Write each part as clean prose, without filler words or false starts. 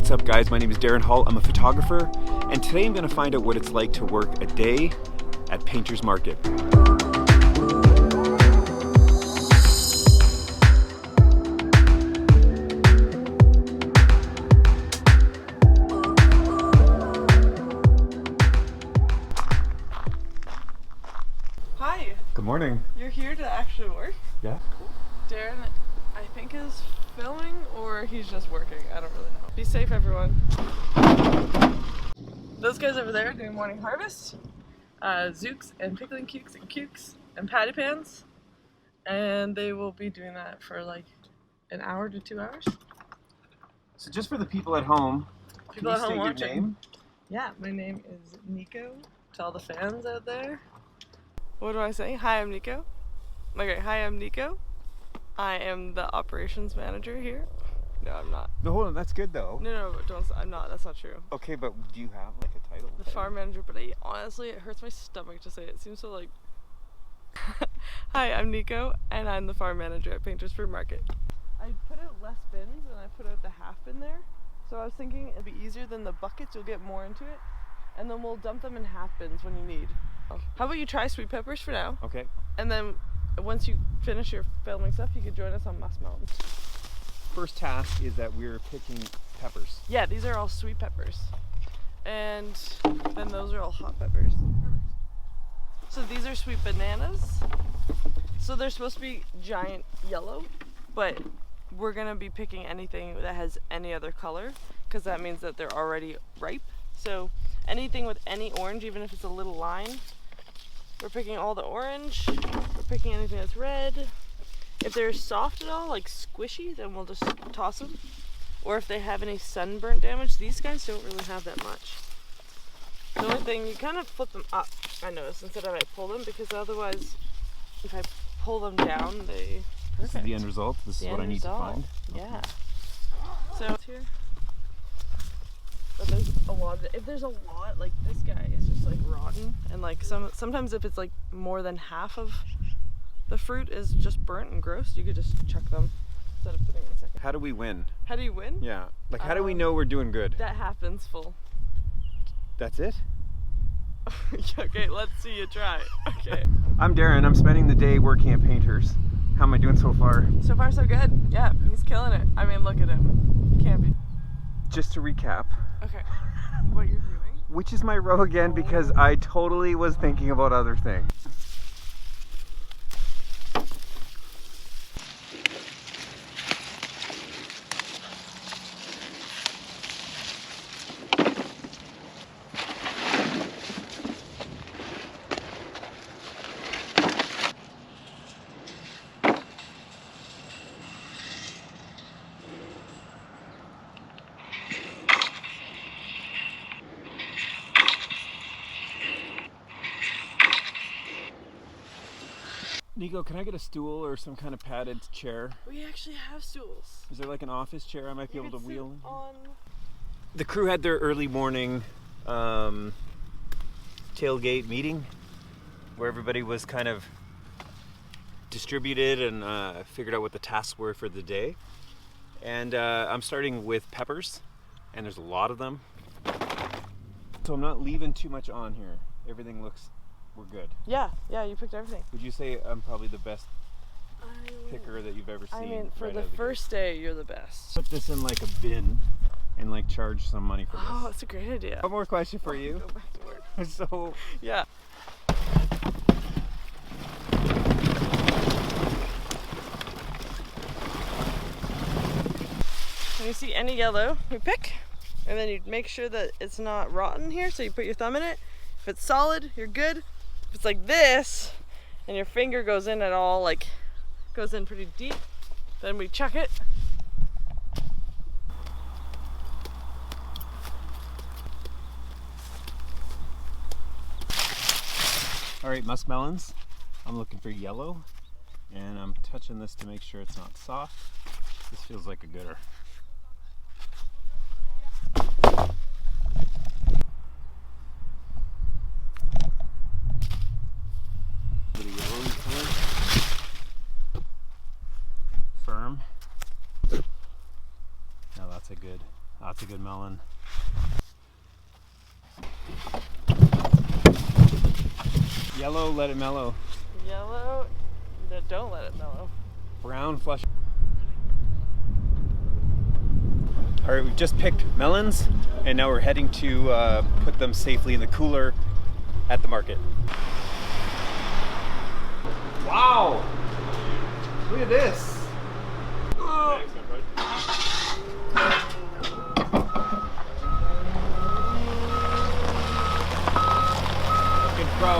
What's up guys, my name is Darren Hall, I'm a photographer, and today I'm going to find out what it's like to work a day at Paynters Market. Hi! Good morning. You're here to actually work? Yeah. Darren, I think is filming or he's just working. I don't really know. Be safe, everyone. Those guys over there are doing morning harvest. Zooks and pickling cukes and patty pans. And they will be doing that for like an hour to 2 hours. So just for the people at home, People at home can you state watching. your name? Yeah, my name is Nico. To all the fans out there. What do I say? Hi, I'm Nico. Okay, hi, I'm Nico. I am the operations manager here. No, I'm not. No, hold on, that's good though. No, don't. I'm not. That's not true. Okay, but do you have like a title? The farm manager, but honestly, it hurts my stomach to say it. It seems so like. Hi, I'm Nico, and I'm the farm manager at Paynters Fruit Market. I put out less bins, and I put out the half bin there. So I was thinking it'd be easier than the buckets. You'll get more into it, and then we'll dump them in half bins when you need. Oh. How about you try sweet peppers for now? Okay. And then once you finish your filming stuff, you can join us on muskmelons. First task is that we're picking peppers. Yeah, these are all sweet peppers. And then those are all hot peppers. So these are sweet bananas. So they're supposed to be giant yellow, but we're gonna be picking anything that has any other color, because that means that they're already ripe. So anything with any orange, even if it's a little line, we're picking all the orange. We're picking anything that's red. If they're soft at all, like squishy, then we'll just toss them. Or if they have any sunburnt damage, these guys don't really have that much. The only thing, you kind of flip them up, I noticed, instead of I pull them, because otherwise, if I pull them down, they... Perfect. This is the end result? This is what I need to find? Yeah. So, it's here. But there's a lot, if there's a lot, like this guy is just like rotten, and like sometimes if it's like more than half of the fruit is just burnt and gross, you could just chuck them instead of putting it in a second. How do we win? How do you win? Yeah, like how do we know we're doing good? That happens full. That's it? Okay, let's see you try. Okay. I'm Darren, I'm spending the day working at Paynters. How am I doing so far? So far so good. Yeah, he's killing it. I mean, look at him. He can't be. Just to recap. Okay. What you're doing? Which is my row again, because I totally was thinking about other things. Nico, can I get a stool or some kind of padded chair? We actually have stools. Is there like an office chair I might be able to wheel? On... The crew had their early morning tailgate meeting where everybody was kind of distributed and figured out what the tasks were for the day. And I'm starting with peppers, and there's a lot of them. So I'm not leaving too much on here. Everything looks... We're good. Yeah, you picked everything. Would you say I'm probably the best picker that you've ever seen? I mean, for right the first day, you're the best. Put this in like a bin and like charge some money for this. Oh, that's a great idea. One more question for you. Go back to work. So, yeah. When you see any yellow, you pick, and then you make sure that it's not rotten here, so you put your thumb in it. If it's solid, you're good. If it's like this, and your finger goes in at all, like, goes in pretty deep, then we chuck it. all right, muskmelons. I'm looking for yellow, and I'm touching this to make sure it's not soft. This feels like a gooder. Firm. Now that's a good That's a good melon. Yellow, let it mellow. Yellow, don't let it mellow. Brown, flush. All right, we've just picked melons, and now we're heading to put them safely in the cooler at the market. Wow! Look at this.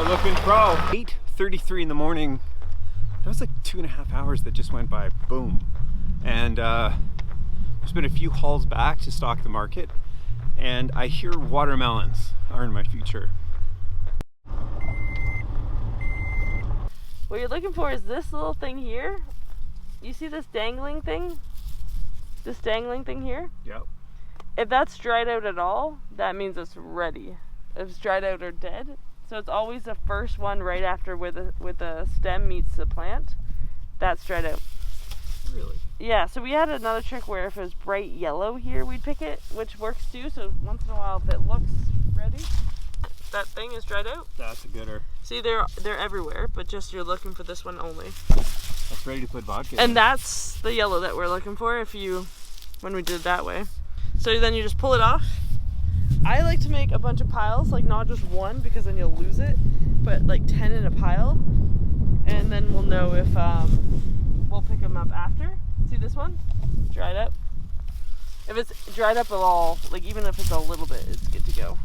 Looking pro. 8:33 in the morning. That was like 2.5 hours that just went by. Boom. And there's been a few hauls back to stock the market, and I hear watermelons are in my future. What you're looking for is this little thing here. You see this dangling thing? This dangling thing here? Yep. If that's dried out at all, that means it's ready. If it's dried out or dead. So it's always the first one right after where the stem meets the plant. That's dried out. Really? Yeah, so we had another trick where if it was bright yellow here, we'd pick it, which works too. So once in a while, if it looks ready, that thing is dried out. That's a gooder. See, they're everywhere, but just you're looking for this one only. That's ready to put vodka in. And that's the yellow that we're looking for when we did it that way. So then you just pull it off. I like to make a bunch of piles, like not just one because then you'll lose it, but like 10 in a pile. And then we'll know if we'll pick them up after. See this one? Dried up. If it's dried up at all, like even if it's a little bit, it's good to go.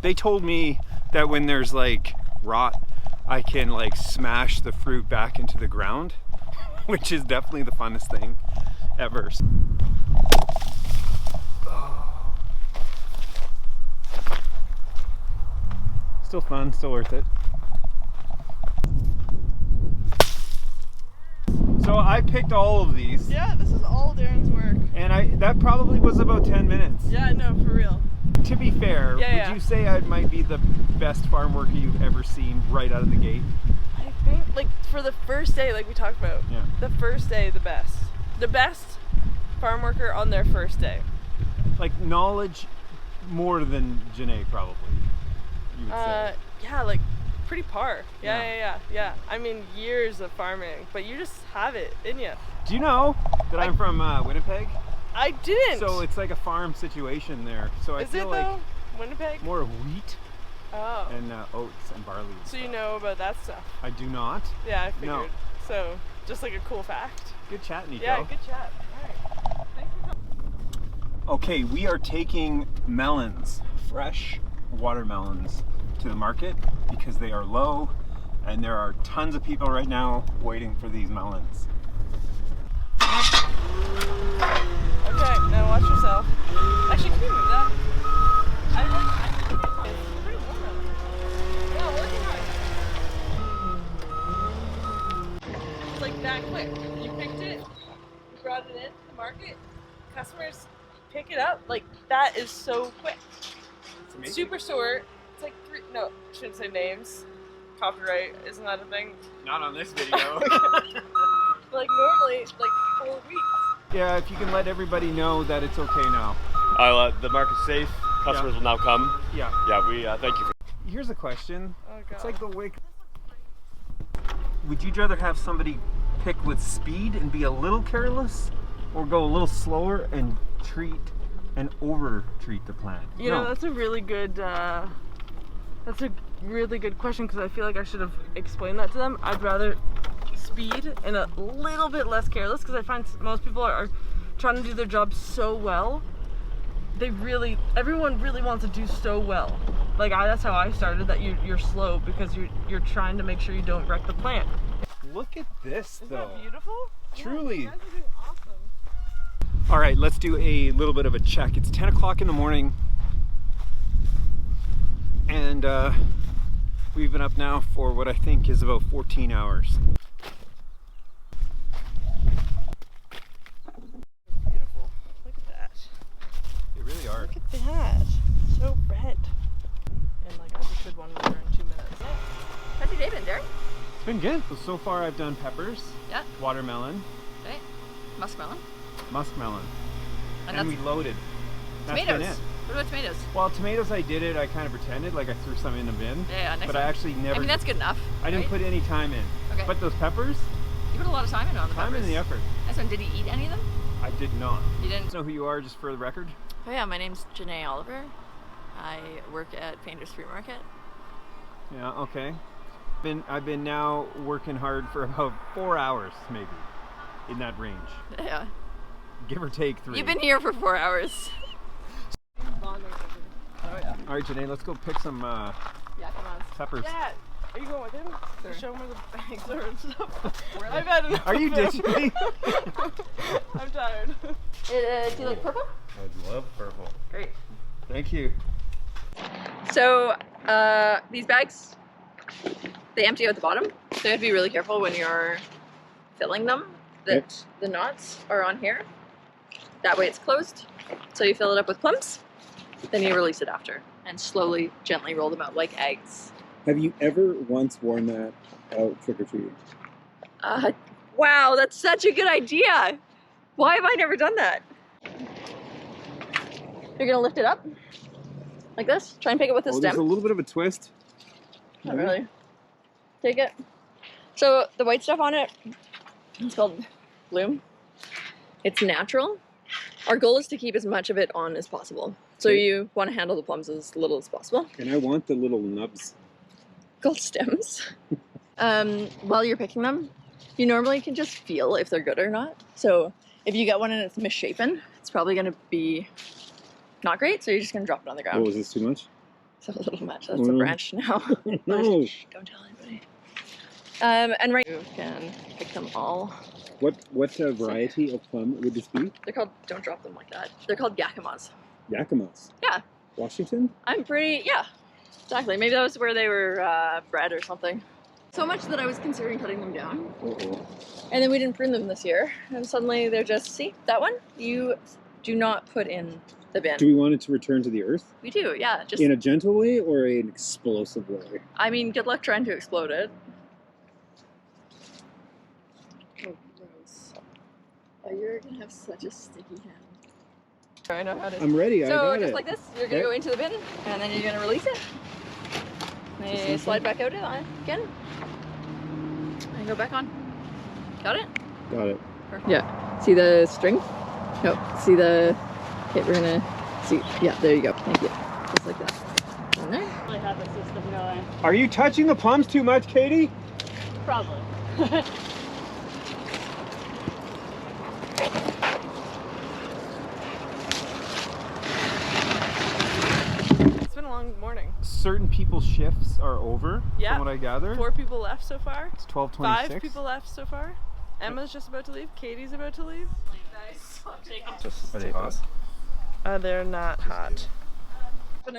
They told me that when there's like rot, I can like smash the fruit back into the ground, which is definitely the funnest thing ever. Oh. Still fun, still worth it. So I picked all of these. Yeah, this is all Darren's work. And that probably was about 10 minutes. Yeah, no, for real. To be fair, would you say I might be the best farm worker you've ever seen right out of the gate? I think, like, for the first day, like we talked about, Yeah. the first day, the best. The best farm worker on their first day. Like, knowledge more than Janae, probably, you would say. Yeah, like, pretty par. Yeah. Yeah. I mean, years of farming, but you just have it in you. Do you know that I'm from Winnipeg? I didn't! So it's like a farm situation there. So I Is feel it like though? Winnipeg? more wheat Oh. and oats and barley. And So you stuff. know about that stuff? I do not. Yeah, I figured. No. So, just like a cool fact. Good chat, Nico. Yeah, good chat. Alright. Thanks for coming. Okay, we are taking melons, fresh watermelons, to the market because they are low and there are tons of people right now waiting for these melons. Okay, now watch yourself. Actually, can you move that? It's pretty warm out. Yeah, working hard. It's like that quick. You picked it, you brought it into the market, customers pick it up. Like, that is so quick. It's amazing. Super short. It's like no, shouldn't say names. Copyright, isn't that a thing? Not on this video. Like, normally, like 4 weeks. Yeah, if you can let everybody know that it's okay now. The market's safe. Customers will now come. Yeah. Yeah, we thank you. Here's a question. Oh, God. It's like the wick. Would you rather have somebody pick with speed and be a little careless, or go a little slower and treat and over treat the plant? You know, that's a really good question because I feel like I should have explained that to them. I'd rather speed and a little bit less careless because I find most people are trying to do their job so well. Everyone really wants to do so well. Like that's how I started, that you're slow because you're trying to make sure you don't wreck the plant. Look at this, Isn't though. that beautiful? Truly. Yeah, you guys are doing awesome. All right, let's do a little bit of a check. It's 10 o'clock in the morning, and we've been up now for what I think is about 14 hours. Beautiful. Look at that. They really are. Look at that. So red. And like I just did one more in 2 minutes. How's your day been, Darren? It's been good. So far I've done peppers, Yeah. watermelon, Okay. Muskmelon. muskmelon, And and we that's loaded. That's tomatoes. been it. What about tomatoes? Well, tomatoes I did it, I kind of pretended like I threw some in the bin. Yeah, next But one. I actually never, I mean, that's good enough. I didn't right? put any time in. Okay. But those peppers, You put a lot of time in on the time peppers. and the effort. Next one, did he eat any of them? I did not. You didn't? Know who you are, just for the record? Oh yeah, my name's Janae Oliver. I work at Paynters Fruit Market. Yeah, okay. I've been now working hard for about 4 hours, maybe, in that range. Yeah. Give or take 3. You've been here for 4 hours. Oh yeah. All right, Janae, let's go pick some Yakimas. peppers. Yeah. Are you going with him? Sure. To show him where the bags are and stuff. I've had enough Are you of him. ditching me? I'm tired. Do you like purple? I love purple. Great. Thank you. So these bags, they empty out the bottom. So you have to be really careful when you're filling them that the knots are on here. That way it's closed. So you fill it up with plums, then you release it after and slowly, gently roll them out like eggs. Have you ever once worn that out trick-or-treating? Wow, that's such a good idea. Why have I never done that? You're gonna lift it up like this. Try and pick it with the Oh, there's a stem. little bit of a twist. Not really. Take it. So the white stuff on it, it's called bloom. It's natural. Our goal is to keep as much of it on as possible. So Okay. you want to handle the plums as little as possible. And I want the little nubs. Called stems. While you're picking them, you normally can just feel if they're good or not. So if you get one and it's misshapen, it's probably going to be not great. So you're just going to drop it on the Oh, ground. is this too much? It's a little much. That's Oh, a no. branch now. No. Don't tell anybody. And right, you can pick them all. What variety of plum would this be? They're called, don't drop them like that. They're called Yakimas. Yakimas. Yeah. Washington? I'm pretty, yeah, exactly. Maybe that was where they were bred or something. So much that I was considering cutting them down. Uh-oh. And then we didn't prune them this year. And suddenly they're just, see, that one? You do not put in the bin. Do we want it to return to the earth? We do, yeah. Just, In a gentle way or an explosive way? I mean, good luck trying to explode it. Oh, gross. Oh, you're gonna have such a sticky hand. I know how to. I'm ready. I So got just it. like this, you're gonna Okay. go into the bin, and then you're gonna release it. And you slide back out again, and go back on. Got it? Got it. Perfect. Yeah. See the string? No. See the. Okay, we're gonna see. Yeah, there you go. Thank you. Just like that. On there. Really have a system going. Are you touching the plums too much, Katie? Probably. It's been a long morning. Certain people's shifts are over, Yeah. from what I gather. 4 people left so far. It's 12:26. 5 people left so far. Emma's just about to leave. Katie's about to leave. Are they hot? They're not hot.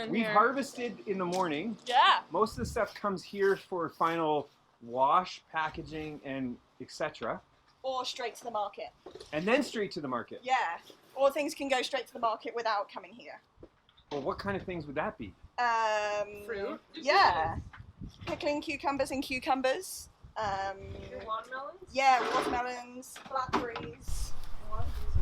We've harvested in the morning. Yeah. Most of the stuff comes here for final wash, packaging, and etc. Or straight to the market. And then straight to the market. Yeah. Or things can go straight to the market without coming here. Well, what kind of things would that be? Fruit. Yeah. Pickling cucumbers and cucumbers. Watermelons? Yeah, watermelons, blackberries.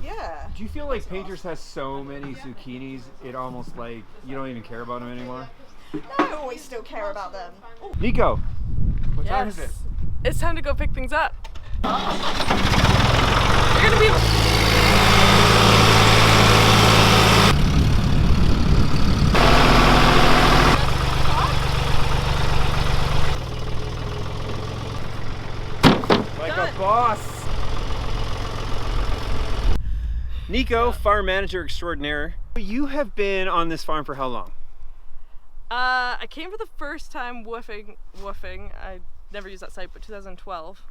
Yeah. Do you feel like Paynters has so many zucchinis, it almost like you don't even care about them anymore? No, I always still care about them. Nico, what time is it? It's time to go pick things up. You're gonna be. Like a boss. Nico, farm manager extraordinaire. You have been on this farm for how long? I came for the first time woofing. I never used that site, but 2012,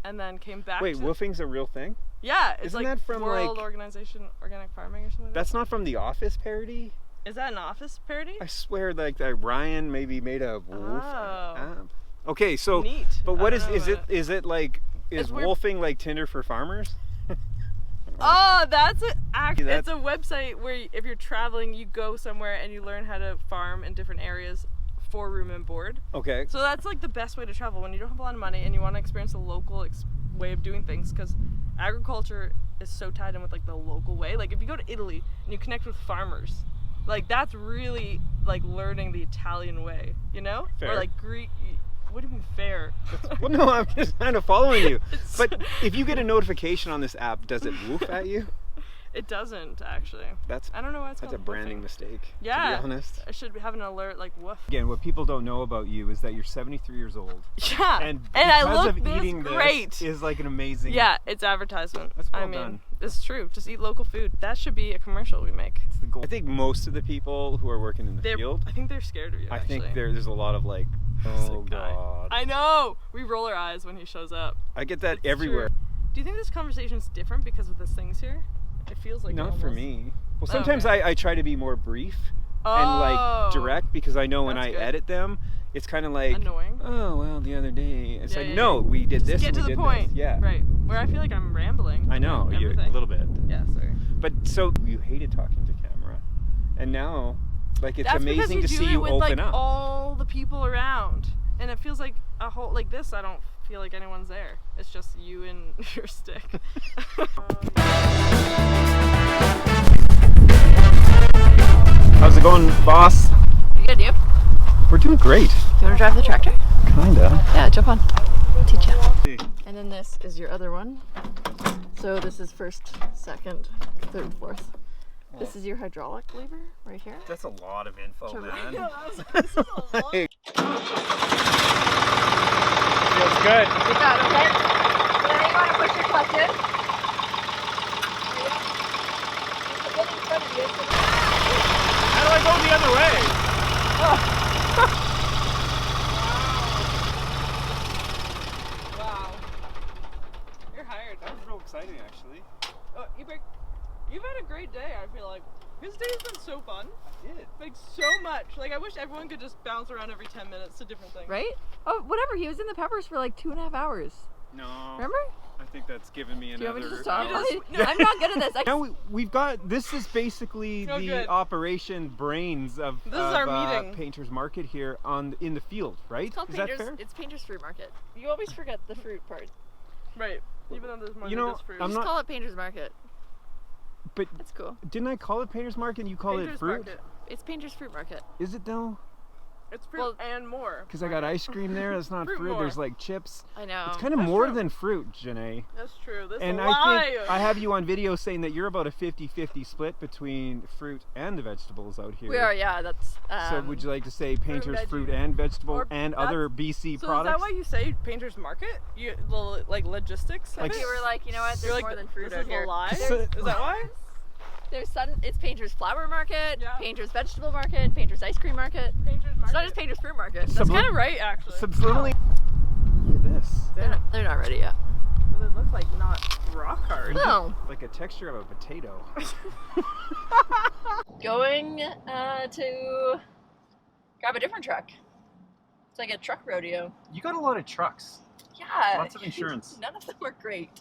and then came back. Wait, to, woofing's a real thing? Yeah, it's Isn't like that from, World like- Organization Organic Farming or something. Like That's not from The Office parody? that. Is that an Office parody? I swear like that Ryan maybe made a wolf. Oh. Okay, so Neat. but what I is don't know is it about is it like is It's weird. wolfing like Tinder for farmers? Oh, that's a That's- it's a website where if you're traveling, you go somewhere and you learn how to farm in different areas 4-room and board. Okay. So that's like the best way to travel when you don't have a lot of money and you want to experience the local way of doing things, because agriculture is so tied in with like the local way. Like if you go to Italy and you connect with farmers, like that's really like learning the Italian way, you know? Fair. Or like Greek. What do you mean fair? Well, no, I'm just kind of following you. But if you get a notification on this app, does it woof at you? It doesn't actually. I don't know why it's That's called a branding woofing. mistake. Yeah. To be honest. I should have an alert like woof. Again, what people don't know about you is that you're 73 years old. Yeah. And I because look of this eating great. this is like an amazing. Yeah, it's advertisement. That's well I mean, done. it's true. Just eat local food. That should be a commercial we make. It's the goal. I think most of the people who are working in the field, I think they're scared of you. I actually. think there's a lot of like, oh Sick guy. god. I know. We roll our eyes when he shows up. I get that It's everywhere. true. Do you think this conversation's different because of this thing's here? It feels like Not for me. Well, Oh, sometimes okay. I try to be more brief Oh, and like direct, because I know when That's I good. edit them, it's kind of like, Annoying. oh well, the other day it's Yeah, like, yeah, no, yeah. we did Just this. get and to we the did point. This. Yeah. Right. Where I feel like I'm rambling. I know about you a everything. little bit, Yeah, sorry. but so you hated talking to camera, and now, like it's That's amazing because to you see do it you with open like up. all the people around, and it feels like a whole like this. I don't feel like anyone's there. It's just you and your stick. How's it going, boss? You good, you? We're doing great. You want to drive the tractor? Kinda. Yeah, jump on. I'll teach you. And then this is your other one. So this is first, second, third, fourth. This is your hydraulic lever right here. That's a lot of info, Sure. man. This is a lot. Feels Good good. job, okay? Now you want to push your clutch in. How do I go the other way? Wow. You're hired. That was real exciting, actually. Oh, you've had a great day. I feel like his day's been so fun. I did. Like so much. Like I wish everyone could just bounce around every 10 minutes to different things. Right? Oh, whatever. He was in the peppers for like 2.5 hours. No. Remember? I think that's given me Do you another. want me to just talk? You just- I'm not good at this. Now we've got, this is basically Oh, the good. operation brains of, This is our meeting. Painters Market here in the field, right? It's called Is Painters. that fair? It's Painters Fruit Market. You always forget the fruit part. Right. Even though there's more You than know, just fruit. I'm Just not- call it Painters Market. But That's cool. didn't I call it Painters Market and you call Painters it fruit? Market. It's Painters Fruit Market. Is it though? It's fruit Well- and more. Because I got ice cream there. That's not Fruit fruit. more. There's like chips. I know. It's kind of That's more true. than fruit, Janae. That's true. This And is a I lie. think I have you on video saying that you're about a 50-50 split between fruit and the vegetables out here. We are, yeah. That's. So would you like to say Painters veggie. Fruit and Vegetable Or and that's- other BC So products? is that why you say Painters Market? You like logistics? of Like- it? We were like, you know what? There's You're like, more than fruit this out is here. a lie? So- Is that why? There's it's Painters Flower Market, Yeah. Painters Vegetable Market, Painters Ice Cream Market. Painters Market. It's not just Painters Fruit Market. That's kind of right, actually. Subliminally. Look at this. They're not ready yet. They look like not rock hard. No. Like a texture of a potato. Going to grab a different truck. It's like a truck rodeo. You got a lot of trucks. Yeah. Lots of insurance. None of them are great,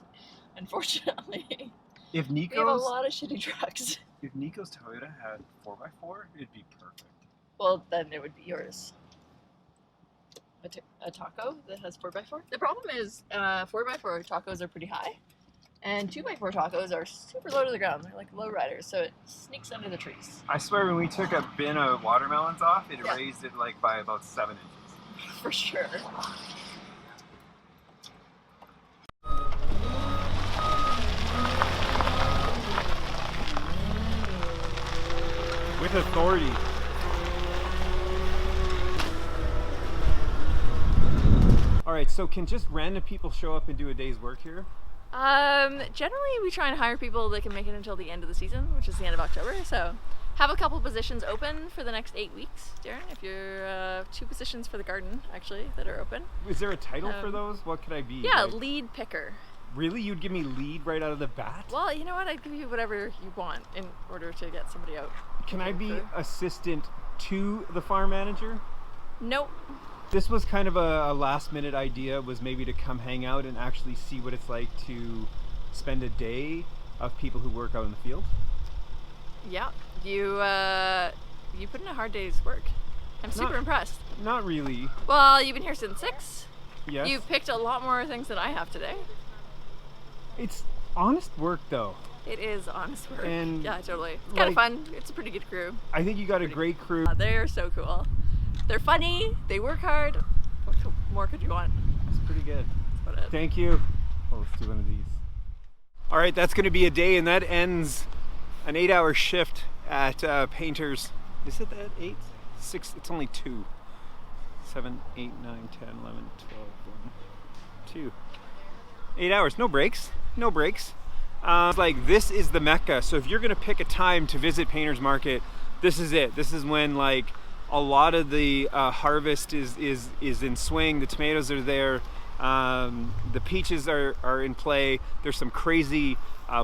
unfortunately. If We have a Nico's lot of shitty trucks. Toyota had 4x4, it'd be perfect. Well, then it would be yours. A taco that has 4x4. The problem is 4x4 tacos are pretty high, and 2x4 tacos are super low to the ground. They're like low riders, so it sneaks under the trees. I swear when we took a bin of watermelons off, it Yeah. raised it like by about 7 inches. For sure. With authority. Alright, so can just random people show up and do a day's work here? Generally we try and hire people that can make it until the end of the season, which is the end of October. So have a couple positions open for the next 8 weeks, Darren. If you're 2 positions for the garden actually that are open. Is there a title for Um, those? What could I be? Yeah, Like, lead picker. really? You'd give me lead right out of the bat? Well, you know what? I'd give you whatever you want in order to get somebody out. Can I be Okay. assistant to the farm manager? Nope. This was kind of a last minute idea, was maybe to come hang out and actually see what it's like to spend a day of people who work out in the field. Yeah, you put in a hard day's work. I'm super impressed. Not really. Well, you've been here since 6. Yes. You've picked a lot more things than I have today. It's honest work though. It is honest work. And, yeah, totally. It's kind of like, fun. It's a pretty good crew. I think you got a great crew. They're so cool. They're funny. They work hard. What more could you want? It's pretty good. That's about it. Thank you. Oh, let's do one of these. All right, that's going to be a day, and that ends an 8-hour shift at Paynters. Is it that 8? 6? It's only 2. 7, 8, 9, 10, 11, 12, 1, 2. 8 hours, no breaks, no breaks. Like, this is the Mecca. So if you're gonna pick a time to visit Painters Market, this is it. This is when like a lot of the harvest is in swing. The tomatoes are there. The peaches are in play. There's some crazy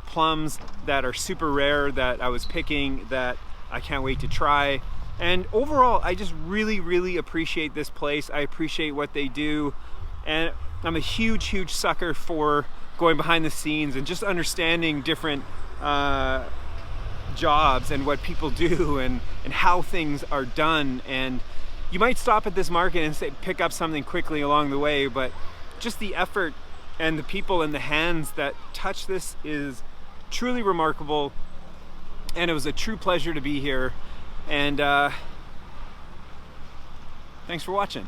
plums that are super rare that I was picking that I can't wait to try. And overall, I just really appreciate this place. I appreciate what they do. And I'm a huge sucker for going behind the scenes and just understanding different jobs and what people do and how things are done. And you might stop at this market and say, pick up something quickly along the way, but just the effort and the people and the hands that touch this is truly remarkable. And it was a true pleasure to be here. And thanks for watching.